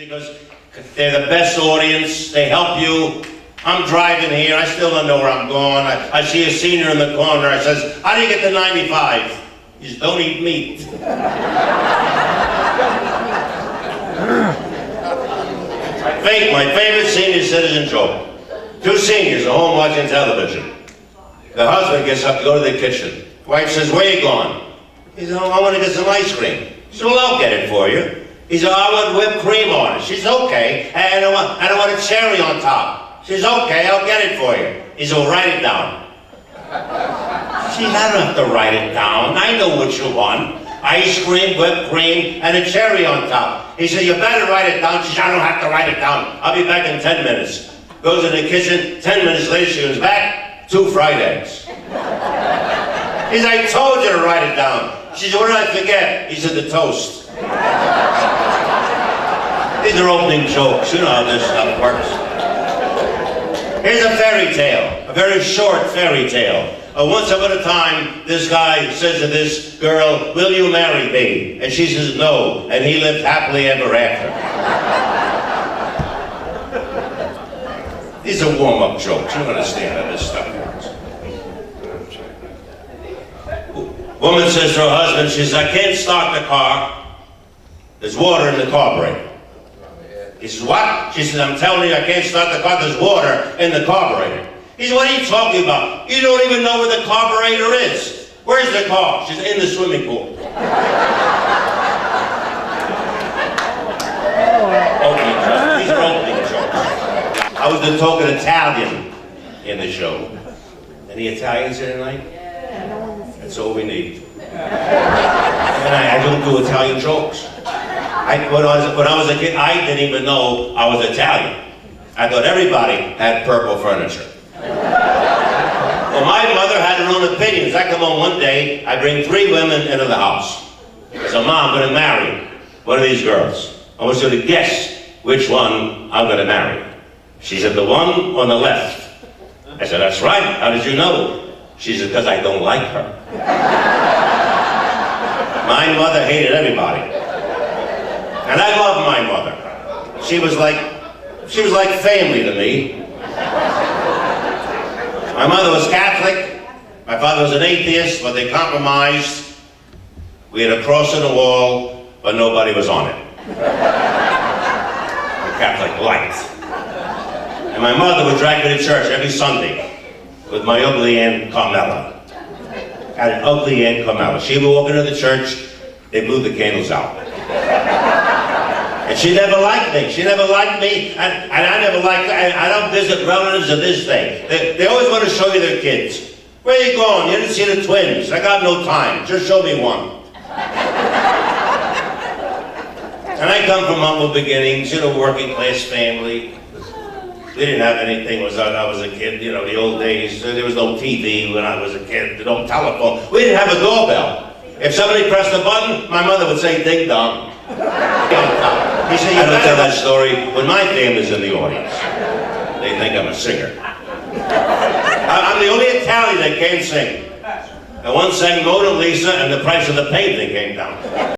because they're the best audience. They help you. I'm driving here. I still don't know where I'm going. I see a senior in the corner. I says, how do you get to 95? He says, don't eat meat. My favorite senior citizen joke. Two seniors are home watching television. The husband gets up to go to the kitchen. Wife says, where you going? He says, oh, I want to get some ice cream. She said, well, I'll get it for you. He said, I want whipped cream on it. She says, okay. And I don't want a cherry on top. She says, okay, I'll get it for you. He said, well, write it down. She said, I don't have to write it down. I know what you want. Ice cream, whipped cream, and a cherry on top. He said, you better write it down. She said, I don't have to write it down. I'll be back in 10 minutes. Goes in the kitchen. 10 minutes later, she comes back. 2 fried eggs. He said, I told you to write it down. She said, what did I forget? He said, the toast. These are opening jokes. You know how this stuff works. Here's a fairy tale, a very short fairy tale. Once upon a time, this guy says to this girl, will you marry me? And she says no, and he lived happily ever after. These are warm-up jokes. You understand how this stuff works. Woman says to her husband, she says, I can't start the car. There's water in the carburetor. He says, what? She says, I'm telling you, I can't start the car. There's water in the carburetor. He says, what are you talking about? You don't even know where the carburetor is. Where's the car? She's in the swimming pool. Opening jokes. These are opening jokes. I was the token Italian in the show. Any Italians here tonight? That's all we need. And I don't do Italian jokes. When I was a kid, I didn't even know I was Italian. I thought everybody had purple furniture. Well, my mother had her own opinions. I come home one day, I bring 3 women into the house. I said, Mom, I'm going to marry one of these girls. I want you to guess which one I'm going to marry. She said, the one on the left. I said, that's right. How did you know? She said, because I don't like her. My mother hated everybody. And I love my mother. She was like family to me. My mother was Catholic. My father was an atheist, but they compromised. We had a cross on the wall, but nobody was on it. The Catholic light. And my mother would drag me to church every Sunday with my ugly Aunt Carmela. I had an ugly Aunt Carmela. She would walk into the church, they blew the candles out. And she never liked me. She never liked me, and I never liked her. I don't visit relatives of this thing. They always want to show you their kids. Where are you going? You didn't see the twins. I got no time. Just show me one. And I come from humble beginnings, you know, working class family. We didn't have anything when I was a kid, you know, the old days. There was no TV when I was a kid, no telephone. We didn't have a doorbell. If somebody pressed a button, my mother would say, ding dong. He said, I don't tell that story when my family's in the audience. They think I'm a singer. I'm the only Italian that can't sing. I once sang Mona Lisa and the price of the painting came down.